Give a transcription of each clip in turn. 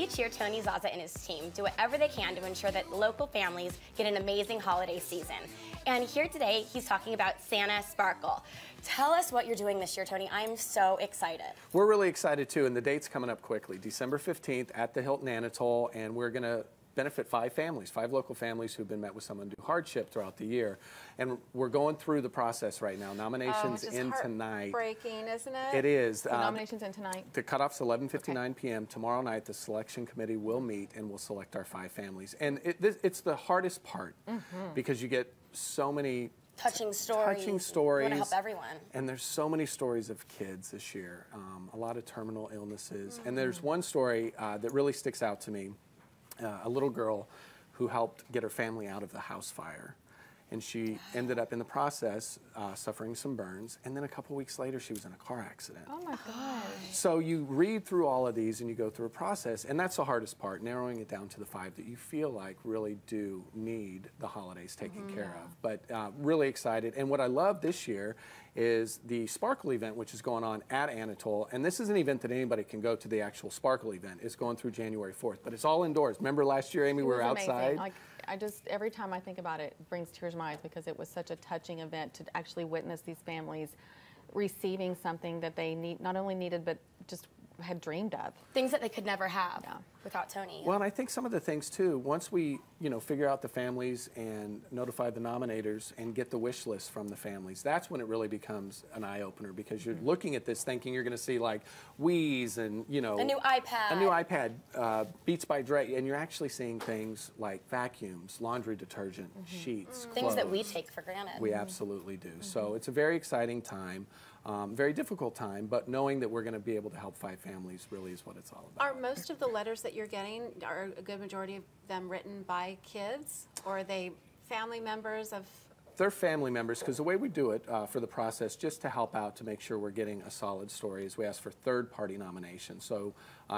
Cheer Tony Zazza and his team do whatever they can to ensure that local families get an amazing holiday season. And here today, he's talking about Santa Sparkle. Tell us what you're doing this year, Tony. I'm so excited. We're really excited too, and the date's coming up quickly. December 15th at the Hilton Anatole, and we're going to benefit 5 families, 5 local families who've been met with some undue hardship throughout the year. And we're going through the process right now. Nominations in tonight. Breaking, isn't it? It is. The nominations in tonight. The cutoff's 11:59 p.m. Tomorrow night, the selection committee will meet and we'll select our 5 families. And it's the hardest part because you get so many touching stories. Touching stories. We want to help everyone. And there's so many stories of kids this year. A lot of terminal illnesses. And there's one story that really sticks out to me. A little girl who helped get her family out of the house fire. And she ended up in the process suffering some burns. And then a couple weeks later, she was in a car accident. Oh my gosh. So you read through all of these and you go through a process. And that's the hardest part, narrowing it down to the 5 that you feel like really do need the holidays taken care of. But really excited. And what I love this year is the Sparkle event, which is going on at Anatole. And this is an event that anybody can go to, the actual Sparkle event. It's going through January 4th. But it's all indoors. Remember last year, Amy, we were outside? Like, every time I think about it, it brings tears to my eyes because it was such a touching event to actually witness these families receiving something that they not only needed, but just had dreamed of. Things that they could never have without Tony. Well, and I think some of the things too, once we, figure out the families and notify the nominators and get the wish list from the families, that's when it really becomes an eye-opener because you're looking at this thinking you're going to see like Wheeze and, a new iPad. A new iPad, Beats by Dre, and you're actually seeing things like vacuums, laundry detergent, sheets, Things clothes. that we take for granted. We absolutely do. So it's a very exciting time. Very difficult time, but knowing that we're going to be able to help 5 families really is what it's all about. Are most of the letters that you're getting, are a good majority of them written by kids, or are they family members of? They're family members because the way we do it for the process, just to help out to make sure we're getting a solid story, is we ask for third-party nominations. So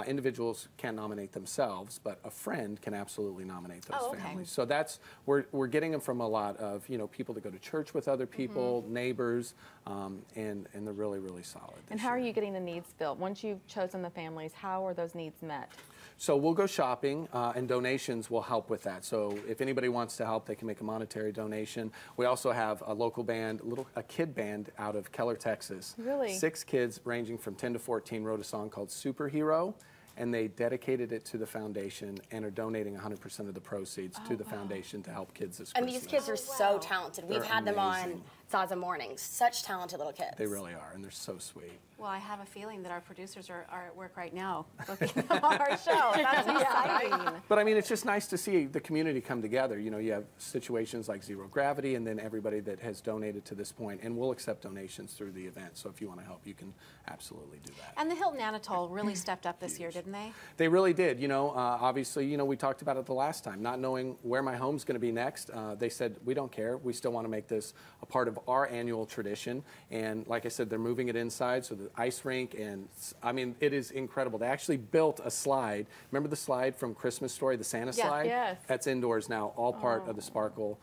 individuals can't nominate themselves, but a friend can absolutely nominate those families. So that's we're getting them from a lot of people that go to church with other people, neighbors, and they're really, really solid. And how are you getting the needs filled? Once you've chosen the families, how are those needs met? So we'll go shopping, and donations will help with that. So if anybody wants to help, they can make a monetary donation. We also have a local band, a kid band out of Keller, Texas. Really? 6 kids ranging from 10 to 14 wrote a song called Superhero, and they dedicated it to the foundation and are donating 100% of the proceeds to the foundation to help kids this Christmas. And these kids are so talented. We've had them on Zazza Mornings. Such talented little kids. They really are, and they're so sweet. Well, I have a feeling that our producers are at work right now booking them on our show. That's exciting. But I mean, it's just nice to see the community come together. You have situations like Zero Gravity and then everybody that has donated to this point, and we'll accept donations through the event. So if you want to help, you can absolutely do that. And the Hilton Anatole really stepped up this year, didn't they? They really did. Obviously, we talked about it the last time, not knowing where my home's going to be next. They said, we don't care. We still want to make this a part of our annual tradition. And like I said, they're moving it inside, so the ice rink, and I mean, it is incredible. They actually built a slide. Remember the slide from Christmas Story, the Santa slide? Yes. That's indoors now, all part of the Sparkle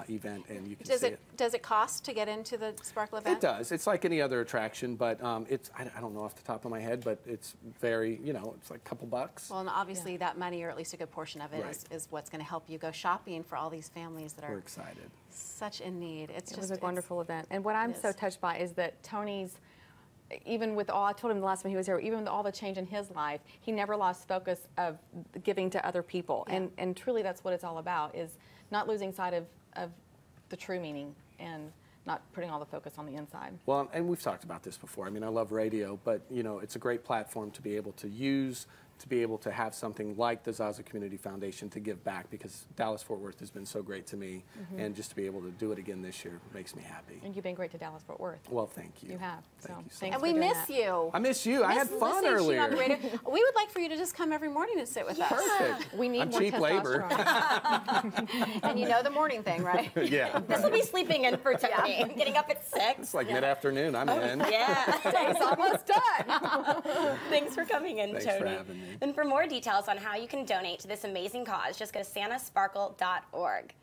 event, and you can see it. Does it cost to get into the Sparkle event? It does. It's like any other attraction, but I don't know off the top of my head, but it's very, it's like a couple bucks. Well, and obviously that money, or at least a good portion of it, is what's going to help you go shopping for all these families that are We're excited. Such in need. It was a wonderful event. And what I'm so touched by is that Tony's, even with all, I told him the last time he was here, even with all the change in his life, he never lost focus of giving to other people. And truly that's what it's all about, is not losing sight of the true meaning and not putting all the focus on the inside. Well, and we've talked about this before. I mean, I love radio, but, it's a great platform to be able to use, to be able to have something like the Zazza Community Foundation to give back, because Dallas-Fort Worth has been so great to me, and just to be able to do it again this year makes me happy. And you've been great to Dallas-Fort Worth. Well, thank you. You have. Thank you so and much. we miss you. I miss you. I had fun earlier. We would like for you to just come every morning and sit with us. Perfect. We need more cheap labor. And you know the morning thing, right? Yeah. This will be sleeping in for Tony. Getting up at 6. It's like mid-afternoon. I'm in. Yeah. Day's almost done. Thanks for coming in, Thanks Tony. for having me. And for more details on how you can donate to this amazing cause, just go to santasparkle.org.